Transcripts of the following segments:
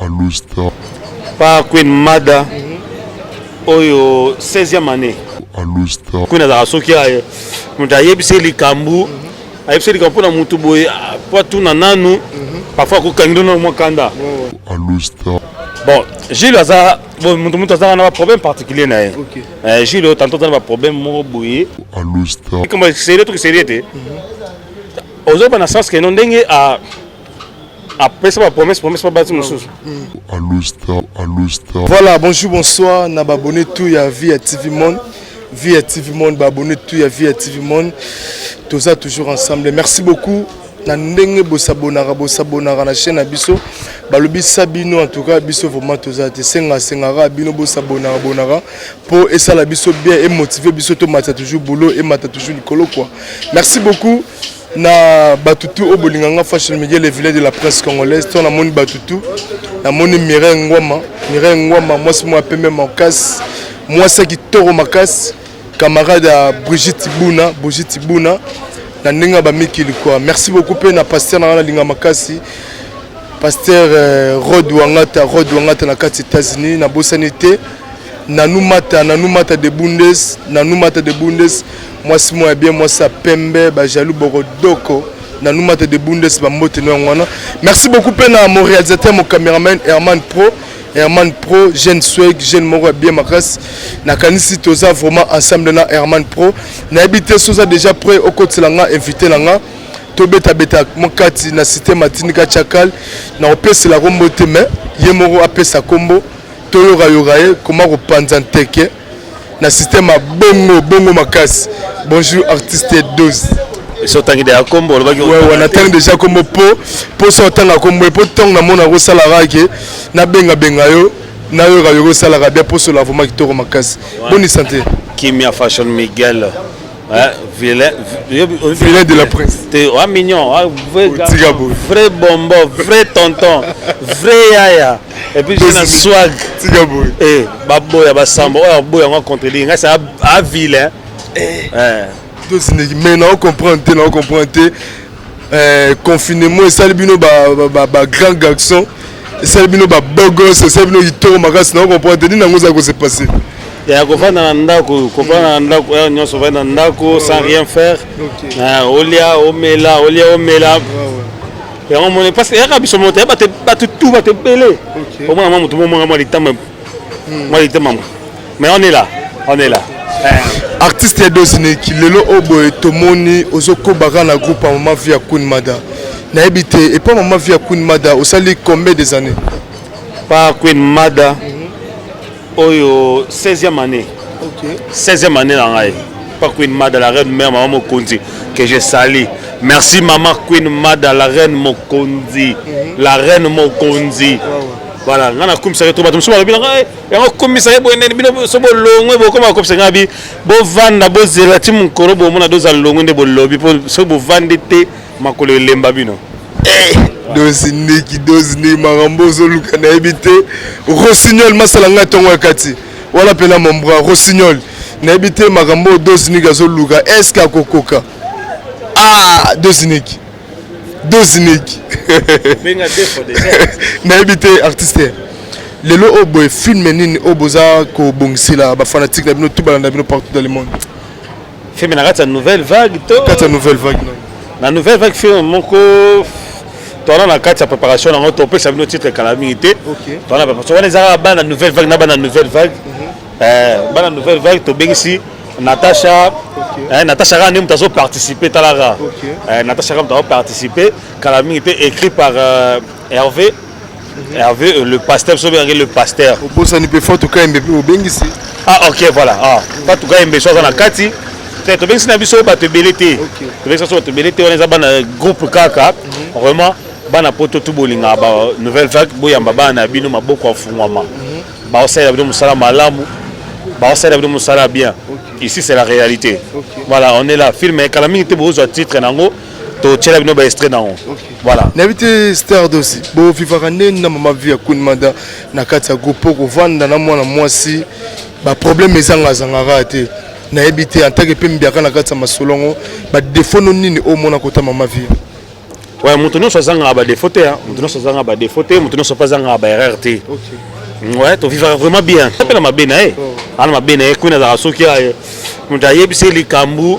Alusta. Par Queen Mada. Oyo 16e année. Alusta. Queen Azara soki aye. Muta yebise likambu. Ayebise likambu na mutu boye po tuna nanu. Parfois ko kangido na mokanda. Alusta. Bon, Gilles Azara bon mutu Azara na problème particulier na ye. Gilles tantôt dans un problème mo boye. Alusta. Comment c'est truc sérieux. Ozo bana sens que non ndenge a après ça promesse pas bâti mon chose. Voilà, bonjour, bonsoir, n'a pas abonné tout ya Via TV Monde. Via TV Monde, ba abonné tout ya Via TV Monde. Tout ça toujours ensemble. Merci beaucoup. Na ndenge bo sabonara na chaîne abiso. Ba lobi sabino en tout cas biso vraiment tout ça te senga bino bo sabonara pour essa la biso bien et motiver biso to mata toujours boulot et mata toujours likolo quoi. Merci beaucoup. Na batutu au bolinganga fashion media les villages de la presse congolaise ton na moni batutu na moni Mireille Ngwama moi c'est moi pembe makas moi c'est qui toro makas camarade à Brigitte Bouna na ninga ba mikili quoi. Merci beaucoup pe na pasteur na linga makasi pasteur Rod Wangata na kati États-Unis na bosanité na numata de Bundes moi c'est moi bien moi ça pembe ba jaloux borodoko na numata de Bundes ba mote no ngwana. Merci beaucoup pe na mon réalisateur mon caméraman Herman Pro jeune swag jeune moro bien makas na kanisi toza vraiment ensemble na Herman Pro na habité soza déjà prêt au côté langa invité langa to beta mon kati na cité Matinika Chakal na opesi la rombo teme ye moro apesa kombo to yoraye comment repanza teke na système bongo makas. Bonjour artiste 12. So tangi de akombo le bagi. Ouais on attend déjà kombo po so tanga kombo po tong na mona rosala rake na benga yo na yo rosala rabia po so la vraiment kitoro makas. Bonne santé. Kimia Fashion Miguel. Vilain de la presse. T'es mignon, vrai bonbon, vrai tonton, vrai yaya. Et puis j'ai un swag. Eh, babo ya basambo, boy on contre lui, c'est à vilain. Mais non comprendre, confinement et salbino ba grand garçon, salbino ba bogos, salbino itoro magas non comprendre ni nango za ko se passer. Il y a comprendre ndako nyonso vana ndako sans rien faire. Olia omela. Et on monte parce que ya biso monter ba tout ba te belé. Au moins maman tout le monde moi litama. Mais on est là. Artiste Dosine qui lelo oboy tomoni ozoko baka na groupe à Maman Via Queen Mada. Na habité et pas Maman Via Queen Mada au sali combien des années? Pas Queen Mada. Oyo 16e année. 16e année là ngai. Pas Queen Mada la reine mère maman Mokonzi que je salue. Merci maman Queen Mada la reine Mokonzi. La reine Mokonzi. Voilà, ngana kum sa to batum so ba bina ngai. Ya kum sa bo ne bino so bo longwe bo koma ko psenga bi bo vanda bo zelati mun koro bo mona doza longwe ne bo lobby po so bo vandete makolo lemba bino. Dosini marambo zoluka na habité Rossignol masalanga tongo kati wala pena mon bras Rossignol na habité marambo dosini gazoluka est-ce ka kokoka dosini benga defo déjà na habité artiste lelo oboy film nini oboza ko bongsila ba fanatique na bino tout balanda bino partout dans le monde film na kata nouvelle vague na nouvelle vague film moko on a 4 préparation on a topé ça vient titre calamité on a préparation on les a la nouvelle vague na nouvelle vague la nouvelle vague to ici Natacha Rani mtazo participer talara Natacha Rani mtazo participer calamité écrit par Hervé le pasteur le pasteur bossa ni peut photo quand même ici ok voilà pas tout cas mbé chose na kati to bengi na biso ba te belete to bengi so te belete on les a ban groupe kaka vraiment bana poto tout bolinga ba nouvelle vague boyamba bana bino maboko afungwama ba osala bino musala malamu ba osala bino musala bien ici c'est la réalité voilà on est là film calamité bozo titre nango to tchela bino ba extrait nango voilà n'habité star dosi bo vivarane na Maman Via Queen Mada na kati ya groupe ko vanda na mwana mwasi ba problème ezanga te na habité en tant que pembiaka na kati ya masolongo ba défaut nini o mona kota Maman Via Ouais, Moutonio Sazanga a des fautes, Moutonio Sazanga a des fautes, Moutonio Sazanga a RRT. Ouais, tu vivras vraiment bien. Tu appelles ma bénaï. Alors ma bénaï, qu'on a dans la sokia, Moutaye, c'est les Kambou,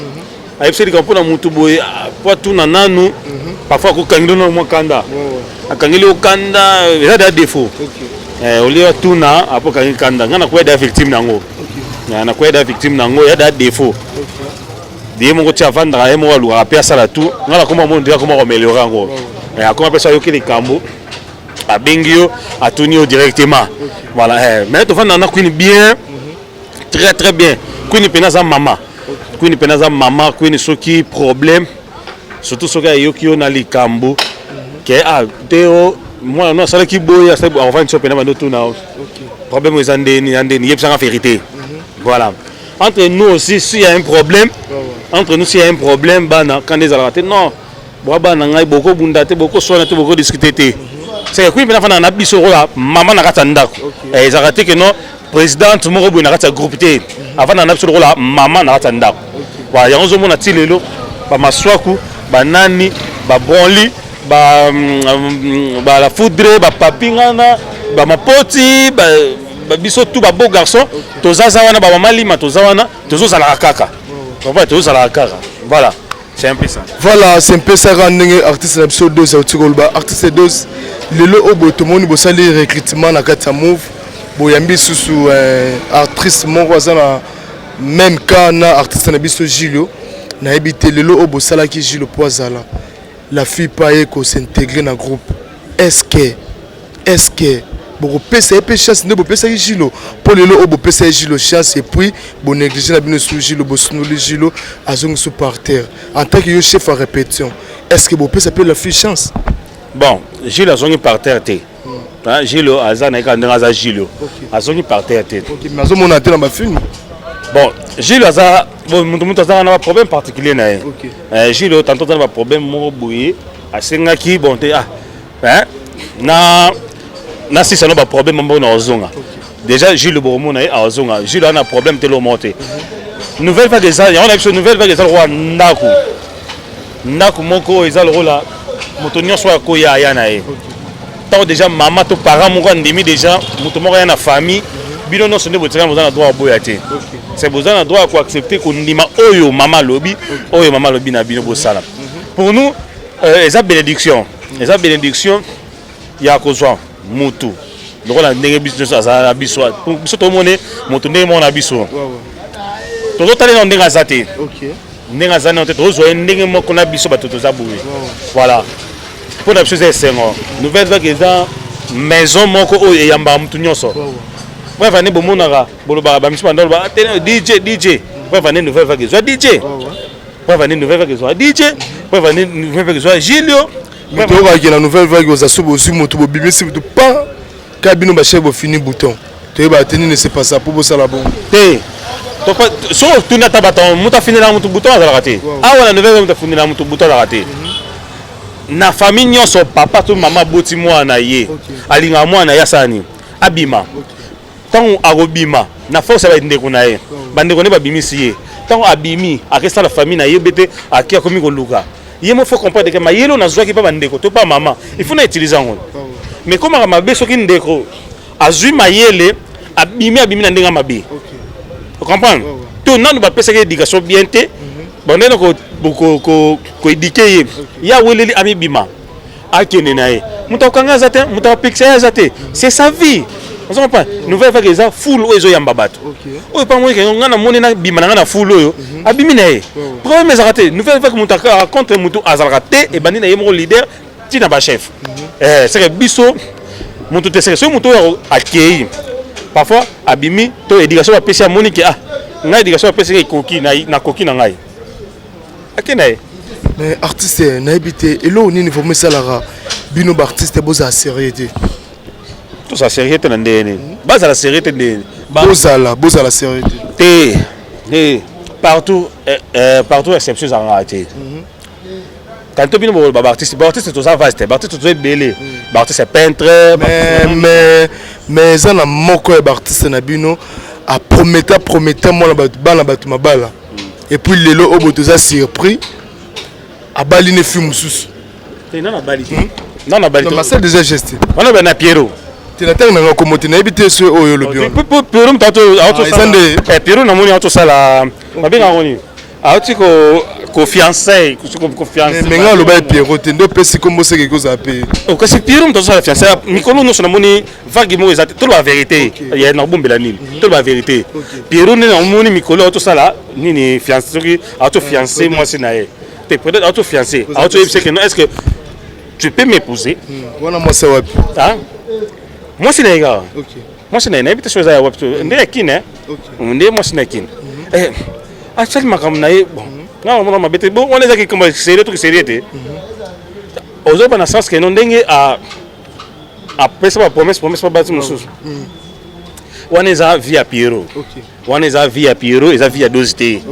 c'est les Kambou dans Moutouboy, pas tout nananu, parfois qu'on kangle dans mon kanda. A kangle au kanda, il y a des défauts. Au lieu de tout na, après kangle kanda, on a quoi des victimes nango. On a quoi des victimes nango, il y a des défauts. Dis mon côté avant de moi le rappeler ça là tout on a comment dire comment améliorer encore et à comment personne qui les cambo à bengio à tourner directement voilà mais tu vas dans queen bien très très bien queen penaza maman queen ce qui problème surtout ce gars yo qui on a les cambo que ah teo moi non ça qui boya ça on va une choper na tout na problème aux andeni yep ça en vérité voilà entre nous aussi s'il y a un problème entre nous s'il y a un problème bana quand les alratés non bana ngai beaucoup bundate beaucoup soina te beaucoup discuter c'est quoi maintenant na biso là maman na kata ndako ils arrêté que non présidente moko bu na kata groupe té avant na biso là maman na kata ndako wa yango mona tilelo ba maswaku ba nani ba bronli ba la foudre ba papingana ba mapoti ba biso tout ba beau garçon tozaza wana ba malima tozawana tozo la kaka voilà c'est un peu ça voilà c'est un peu ça rendez artiste l'épisode 2 autigolba artiste 2 lelo obo to moni bo sali recrutement na kata move boyambi susu artiste moko azana même quand na artiste na biso Gilio na ebité lelo obo sala ki Gilio poazala la fille paye ko s'intégrer na groupe est-ce que beaucoup pesa et chance ne pesa Gilo pour le lo pesa Gilo chance et puis bon négliger la bien sous Gilo bo sous Gilo azong sous par terre en tant que chef à répétition est-ce que pesa peut la fille chance bon Gilo azong par terre té hein Gilo azana ka ndanga Gilo azong par terre té OK mais azo mon dans ma film bon Gilo aza bon mutu azana na problème particulier na OK Gilo tantôt na problème mo boye asenga ki bon té ah hein na si ça n'a pas problème on ozonga déjà Gilles Boromona a ozonga Gilles a un problème tellement monté nouvelle vague des on a une nouvelle vague des roi Naku moko ezal rola motonio soit koya yana e tant déjà maman to parents moko ndimi déjà motomo ya na famille bino non sonde botsana mozana droit boyate c'est besoin droit ko accepter ko ndima oyo mama lobi na bino bosala pour nous eza bénédiction ya kozwa mutu lokola ndenge biso azala biso biso to mone mutu ndenge mona biso tozo tale na ndenge azate OK ndenge azane on te tozo ndenge moko na biso bato toza buwe voilà pour la chose esengo nouvelle vague eza maison moko oyo yamba mutu nyonso bref ane bomonaka boloba ba miso bandolo ba DJ bref ane nouvelle vague zo DJ bref ane nouvelle vague zo DJ bref ane nouvelle vague zo Gilio tu la nouvelle vague aux assos aussi moto bibi si tu pas cabine ba chef fini bouton tu va tenir ne c'est pas ça pour ça la bon té to pas so tu na tabaton muta finira mutu bouton za raté ah wala nouvelle muta finira mutu bouton za raté na famille nyonso papa to mama boti mwana ye alinga mwana ya sani abima tant arobima na force ba ndeko na ye bandeko ne ba bimisi ye tant abimi akesa la famille na ye bete akia komi ko luka il faut comprendre que mayelo na zwa ki pa bandeko to pa maman il faut na utiliser ngo mais comme ma mabe soki ndeko azui mayele abimi na ndenga mabe vous comprenez to nanu ba pesa ke éducation bien té bandena ko éduquer ya weleli ami bima akene na ye muta kanga zate muta pixel zate c'est sa vie vous comprenez nouvelle vague ça full ozo yamba bato oyo pa moi ke ngana moni na bima na full oyo abimi na ye problème ça raté nouvelle vague muta contre mutu azalaka te et bandi na ye mo leader tina ba chef c'est que biso mutu te c'est mutu akei parfois abimi to éducation ba pesa moni ke ah na éducation ba pesa ke koki na koki na ngai akena ye mais artiste na habité et là on est niveau mesalara bino ba artiste boza sérieux tout ça sérieux te ndene base la sérieux te ndene boza la sérieux te partout exception ça raté quand tu bino ba artiste tout ça vaste ba artiste tout est belé ba artiste peintre mais ça na moko ba artiste na bino a promettant moi na batu mabala et puis lelo obo toza surpris a baline film sous Non, na bali. Non, na bali. Mais c'est déjà gesté. On a bien Pierrot. Tu l'as tellement comme tu n'as habité sur Oyo le bio. Pierrot, Pierrot, na moni auto sala. Ma bien ngoni. Auto ko fiancé, ko fiancé. Mais ngalo ba Pierrot, tendo pesi comme c'est quelque chose à payer. O kasi Pierrot to sala fiancé. Mikolo no so na moni vague mo exact. Tout la vérité. Il y a na bombela nini. Tout la vérité. Pierrot na moni mikolo auto sala nini fiancé qui auto fiancé moi c'est naé. T'es peut-être auto fiancé. Auto est-ce que tu peux m'épouser? Voilà moi c'est web. Hein? Moi c'est naïga. OK. Moi c'est naïga. Habite chose à web. Ndé kine. OK. Ndé moi c'est naïkin. Actuellement comme naï bon. Non on m'a bête bon on est qui comme sérieux tout sérieux té. Aux autres dans le sens que non ndenge à après ça promesse pas bâtir mon sous. On est à via Pierrot. OK. On est à via Pierrot et à via dosité.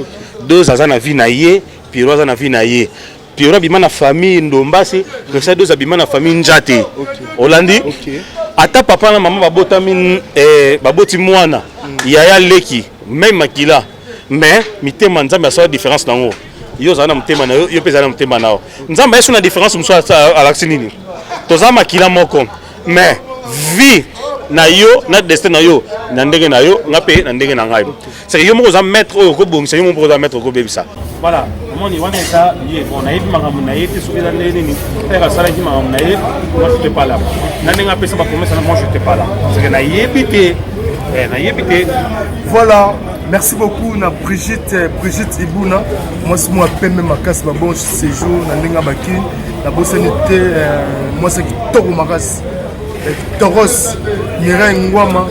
Deux azana vie naïe, Pierrot azana vie naïe. Pierrot bima na famille ndombasi, que ça deux abima na famille njate. Holandi. OK. Ata papa na maman babota min baboti mwana. Yaya leki même makila. Mais mitema nzambe a sa différence nango. Yo zana mutema na yo pesa na mutema nao. Nzambe yesu na différence muso à l'axinini. Toza makila moko. Mais vie na yo na destin na yo na ndenge na yo ngape na ndenge na ngai. C'est yo moko za mettre ko bongisa yo moko za mettre ko bebisa. Voilà, moni wana ça yé on a yébi mangam na yébi soubela ndeni ni. Eka sala ki mangam na yébi, moi je te pas là. Na ndenge apesa ba promesse na moi je te pas là. C'est que na yébi te na yébi te. Voilà, merci beaucoup na Brigitte Ibouna. Moi c'est moi pembe makas ba bon séjour na ndinga baki na bosanité moi c'est Toro Maras. Toros Mira Ngwama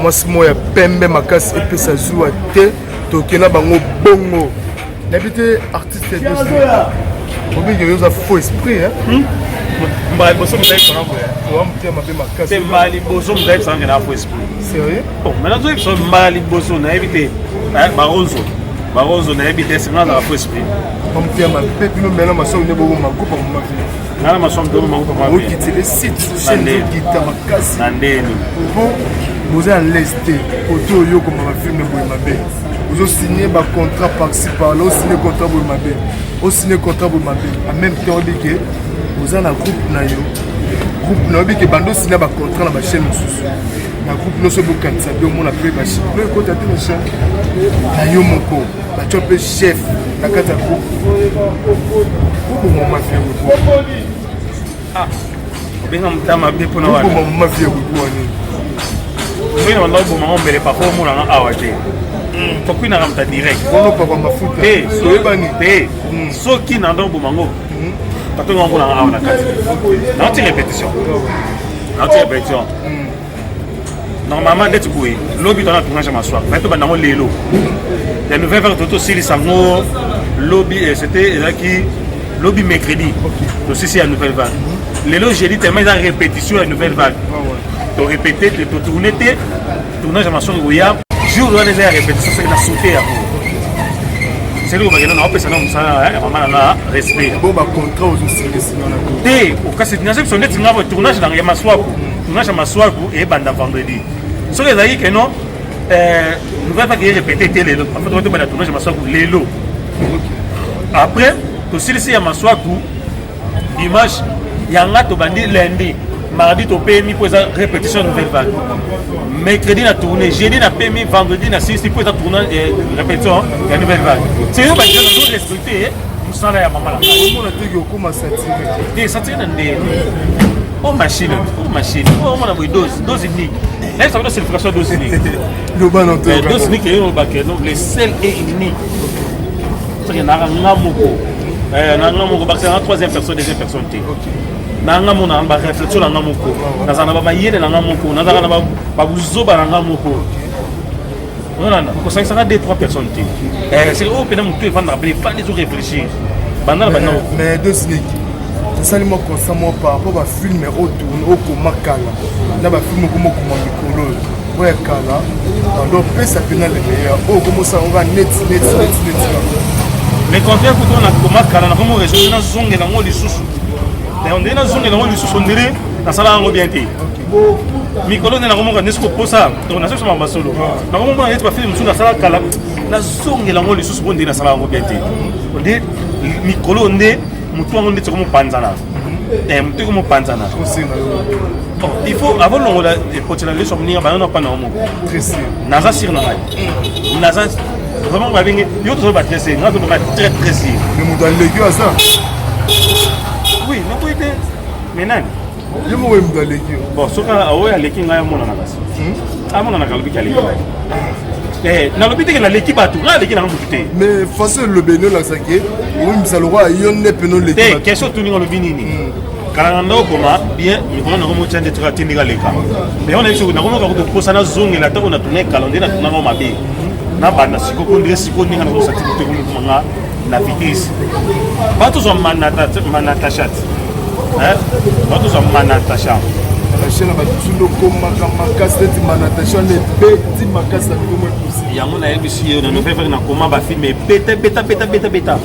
moi c'est moi pembe makas et puis ça joue à te tokena bango bongo. N'habite artiste de ce obi que ça faux esprit hein. Mbali boso mdai sana ko. Wa mtia mabe makas. C'est mbali boso mdai sana na faux esprit. Sérieux? Bon, maintenant tu es mbali boso na éviter. Barozo na éviter c'est na faux esprit. Comme tu as ma bête, nous maintenant ma soeur ne peut pas m'accompagner pour ma vie. Nana ma soeur ne peut pas m'accompagner. Vous quittez le site, chaîne qui t'a ma casse. Nandeni. Vous avez l'est, auto yo comme ma film ne peut pas m'aber. Vous avez signé un contrat par-ci par-là, vous signé un contrat pour m'aber. Vous signé un contrat pour m'aber. En même temps, vous avez un groupe na yo. Groupe na yo que bando signé un contrat dans ma chaîne sous. Na groupe no so bokan ça deux mon appelé ba chef. Le côté de la chaîne. Na yo moko, ba chopé chef. La carte à groupe. Pourquoi mon mafia ou Ah. Benga mtama be pona pourquoi wana. mon mafia ou Moi na ndo bo mango mbele papa mo na awaje. Pourquoi na ramta direct. Bono papa mafuta. Eh, soyebani. Eh. Soki na ndo bo mango. Pato ngo na awa na kati. Na ti répétition. Na ti répétition. Normalement d'être boué. Lobby dans la tournage ma soir. Mais to ba nango lelo. La nouvelle vers Toto Sili Sango, lobby, c'était qui lobby mercredi. Aussi c'est la nouvelle vague. Les lots j'ai dit tellement de répétition à la nouvelle vague. Tu répéter, tu tourner, tournage à ma soeur Goya. Jour où on est à répétition, c'est la sauter à vous. C'est là où on a ça non ça vraiment là respect. Bon ba contrat aux aussi sinon na. Té, au cas c'est nage sur net nga tournage dans ma soir. Tournage à ma soir et banda vendredi. Sur les aïe que non nouvelle vague est répétée les lots. En fait, on va la tournage à m'asseoir pour les lots. Après, tu sais ici à m'asseoir pour dimanche, il y a un gars qui bandi lundi, mardi tu payes pour la répétition de nouvelle vague. Mercredi na tournée, jeudi na payé, vendredi na 6 pour la tournage répétition de la nouvelle vague. C'est eux qui ont respecté. Nous sommes là à maman là. On a dit que comment s'attirer. Des s'attirer dans des oh machine, oh mon ami dose unique. Là ça veut dire c'est dose unique. Le ban en tout. Dose unique est au bac, donc le sel est unique. C'est na ngamoko. Na ngamoko parce que la troisième personne, deuxième personne té. Na ngamoko na ba réflexion na ngamoko. Na zana ba yele na ngamoko, na zana ba buzoba na ngamoko. Non non, ko ça sera deux trois personnes té. C'est au pénal mutu va rappeler pas les autres réfléchir. Bandana ba non. Mais dose unique. Ça moi constamment par rapport à film au tourne au komakala. Na ba film ko moko mikolo. Ouais kala. Donc ça peut être le meilleur. Oh comment ça on va net. Mais quand tu as komakala na komo réseau na zonge na ngoli susu. On est dans zone na ngoli susu ndiri na sala ngo bien té. mikolo nde nakomona ndesi koposa tournation sama basolo nakomona ete bafilme mosusu nasala kala nazongela yango lisusu mpo nde nasala yango bien te nde mikolo nde motu yango nde tiko mopanzana motu eko mopanzana il faut avant longola ekotela leso moninga banana pana omo naza sire na ngai naza vraiment babenge yo tozo batrese nga tozo ba très très sire mais moto aleki aza oui nakoyi te mais nani yo moko moto aleki bon soka oyo aleki ngai amonana kasi amonana kalobiki aleki ngai nalobi teke naleki bato ngai aleki nanga motu te mais façon elobi enolakisaki omimisa lokwa yo nde peno leki te question toninga olobi nini kala na ndako koma bien mikolo nango motya nde toka tindika leka mais ona biso nakomoka kotoposa nazongela ntango natuna ekala nde natunanga mabe nabanda sikoko ndenge siko ndenge nazosati kotekomanga na vitesse batozwa manatashat batozwa manatasha achena batundo komaka makasi neti manatasha nde beti makasi na bikomo epusi yango nayebisi yo na nouvelle vague nakoma bafilme beta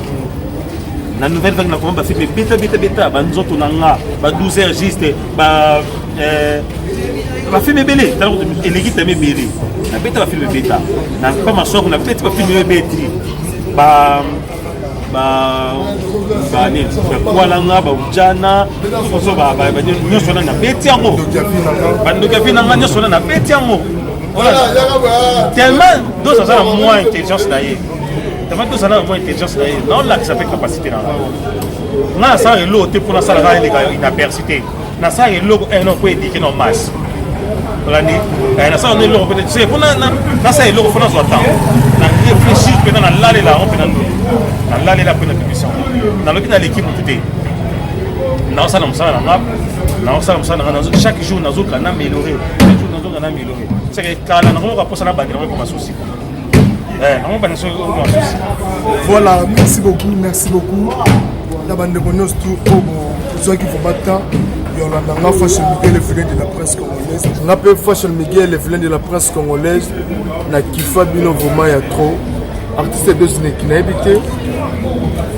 na nouvelle vague nakoma bafilme beta banzoto na nga ba 12 heures juste bafilme ebele eleki teme ebele na beta bafilme beta na pa masoko na beti bafilme ebeti bakwalanga baujana nyonso wana na beti yango bandoki afi nanga nyonso wana na beti yango tellement dos aza na moins intelligence na ye tellement dos aza na moins intelligence na ye naolakisa mpe capacité na nga nga nasala eloko te mpo nasalaka eleka inaperci te nasala eloko non mpo edike na masse olandi nasala no eloko mpe mpo nasala eloko mpo nazwa temps na réfléchir mpena nalalela yango mpena nalalela mpe na publition nalobi na l'équipe motu te naosala mosala na nga naosala mosala na nga chaque jour nazoka na amélioré chaque jour nazoka na amélioré seke kala nakomoka mposa na bandela moko masusi nango bandela moko masusi voilà merci beaucoup na bandeko nyonso tu oyo bozwaki vraimen temps yolanda nga Fashion Miguel le vilain de la presse congolaise nga mpe Fashion Miguel le vilain de la presse congolaise na kifa bino vraiment ya trop artiste edosineki nayebi te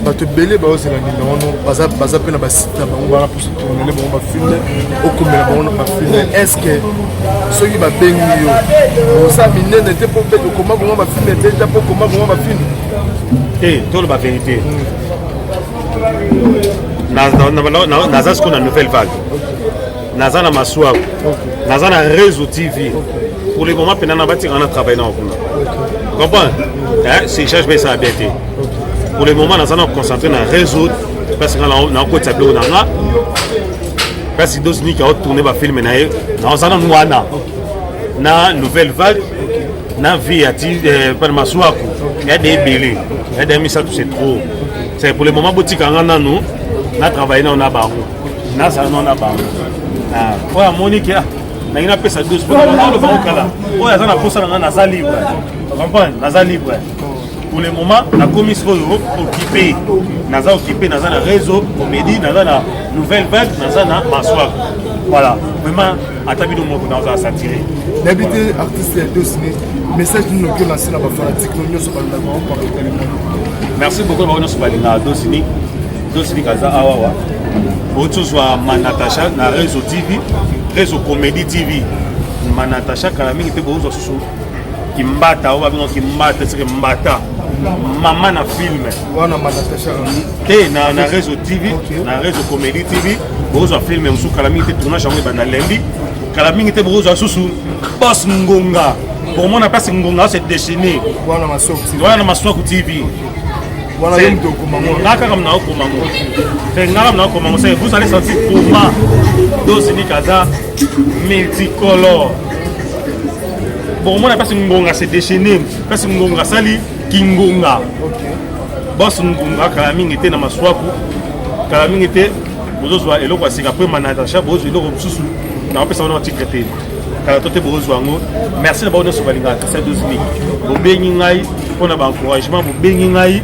bato ebele baozela nina wana baza mpe na basite na bango wana mposo tournele bango bafilme okomela bango na bafilme estce soki babengi yo oza minene te mpo mpe okoma bango bafilme te ta mpo okoma bango bafilme te toloba vérité naza sikoyo na nouvelle vague naza na maswako naza na réseau tv pour le moment mpena na batikanga na travail na kuna comprendre c'est charge mpe esala bien te pour le moment naza na concentré na réseau parce nga nakokotisa biloko na nga kasi dosniki aotourne bafilme na ye naoza nanu wana na nouvelle vague na vie ya maswako yade ebele yade misato c'est trop c'est pour le moment botikanga nanu na travaille na bango nazala na bango oyo amoni ke nangi napesa 12 kala oyo aza na posa na nga naza libre comprendre naza libre pour le moment nakomi sikoyo occupé naza occupé naza na réseau comédie naza na nouvelle vague naza na maswako voilà vraiment ata bino moko naza satire nayebi te artiste ya dosine message nini oki olance na bafanatike no nyonso balingaka baopartele merci beaucoup bango nyonso balingaka dosini kaza awawa otozwa manatasha na réseau tv réseau comédie tv manatasha kala mingi mpe bozwa susu kimbata oyo babingo kimbata seke mbata mama na filme wana manatasha te na réseau tv na réseau comédie tv bozwa filme mosusu kala mingi te tournage yango ebanda lendi kala mingi te bozwa susu bos ngonga bomona mpasi ngonga se dessine wana na maswaku tv nga kaka mna okomango te nga mna okomango c'est vous allez sentir comment dosini kaza multicolore bon mona pasi ngonga se déchaîner pasi ngonga sali kingonga boss ngonga kala mingi te na maswaku kala mingi te bozozwa eloko asika pe manatasha bozozwa eloko mosusu na pesa wana titre te kala tote bozozwa ngo merci na bao nyonso balingaka sa dosini bobengi ngai mpona baencouragement bobengi ngai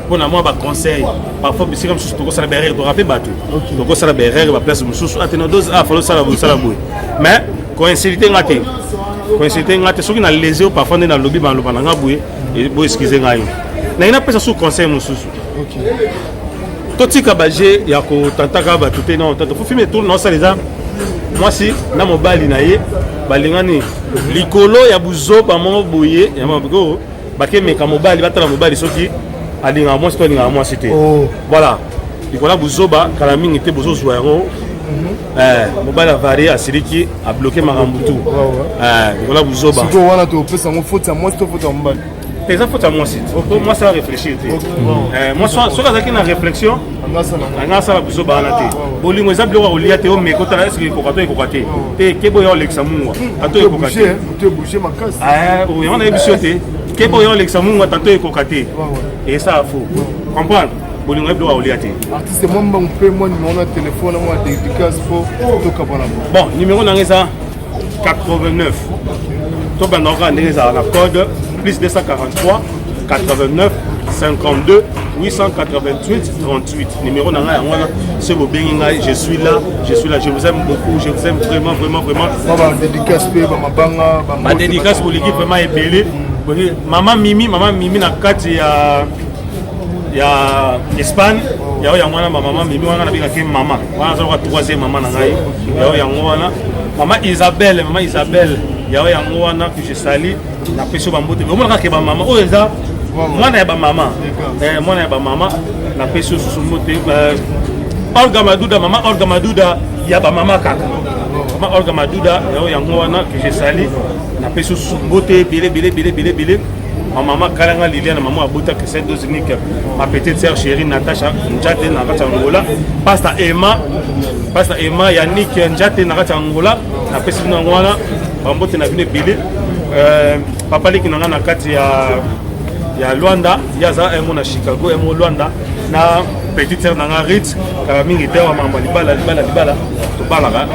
mpona mwa baconseil parfois bisika mosusu tokosala berere torape bato tokosala berere baplace mosusu atena dose falosala bosala boye mais coïncidité nga te soki na lese o parfois nde nalobi baloba na nga boye boexcuse ngai nangi napesa su conseil mosusu totika baje ya kotantaka bato te non tata fo filme tourne naosala eza moi si na mobali na ye balingani likolo ya buzoba mo boye ya mabiko bake meka mobali batala mobali soki alinga moi to alinga moi c'était voilà likolo buzoba kala mingi te bozo zwa yango mobali a varié à Siriki a bloqué Marambutu likolo buzoba siko wana to pesa ngo faute à moi to faute à mobali pesa faute à moi c'est moi ça réfléchir moi soit ça na réflexion anga sala buzoba na te bolingo exemple wa olia te o mekota est-ce que kokate te kebo yo lexamunwa ato ekokate to bouger ma casse on a ébisoté kebo yo lexamunwa tato ekokate et ça faut comprendre bolingo eblo wa olia te artiste moi mbang pe moi numéro na téléphone moi dédicace pour to kabana bon numéro na ngeza 89 to banora ngeza la code plus 243 89 52 888 38 numéro na nga yango c'est bo bengi nga je suis là je vous aime beaucoup je vous aime vraiment ba dédicace pe ba mabanga ba dédicace pour l'équipe vraiment ébélé maman mimi na kati ya Espagne yao yango wana maman mimi wana na bika ke mama wana zo ka troisième maman na ngai yao yango wana maman Isabelle yao yango wana que je salue na peso bambote au moins ka ba maman o eza mwana ya ba mama na peso susumote Olga Maduda ya ba mama kaka mama Olga Maduda yao yango wana que je salue na peso susumote bile maman kalanga Liliane maman abota que c'est deux uniques ma petite sœur chérie Natacha Njate na kata Angola Pastor Emma Yannick Njate na kata Angola na peso na ngwana bambote na bine bile papa liki na ngana kati ya Luanda yaza emo na Chicago emo Luanda na petite sœur na Ritz kala mingi te wa mama libala to balaka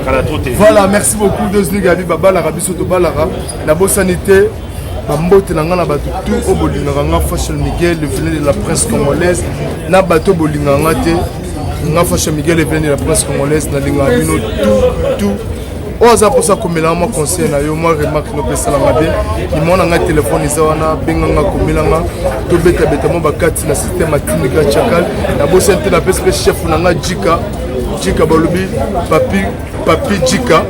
kala troté. Voilà, merci beaucoup deux Gabi babala rabiso to balaka la bonne sanité bambote na ngana bato tout au bolinganga nga Fashion Miguel le venait de la presse congolaise na bato bolinganga te nga Fashion Miguel le venait de la presse congolaise na linga bino tout oza pour ça komela ma conseil na yo moi remarque no pesa la mabe ni mona nga téléphone isa wana benga nga komela nga to beta mo bakati na système atindika chakal na bosente na pesa chef na nga jika balobi papi jika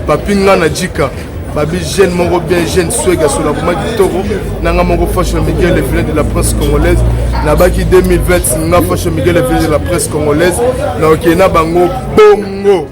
papi nga na jika babi jeune mongo bien jeune swega sur la boma kitoko nanga mongo Fashion Miguel le venait de la presse congolaise na baki 2020 nga Fashion Miguel le venait de la presse congolaise na okena bango bongo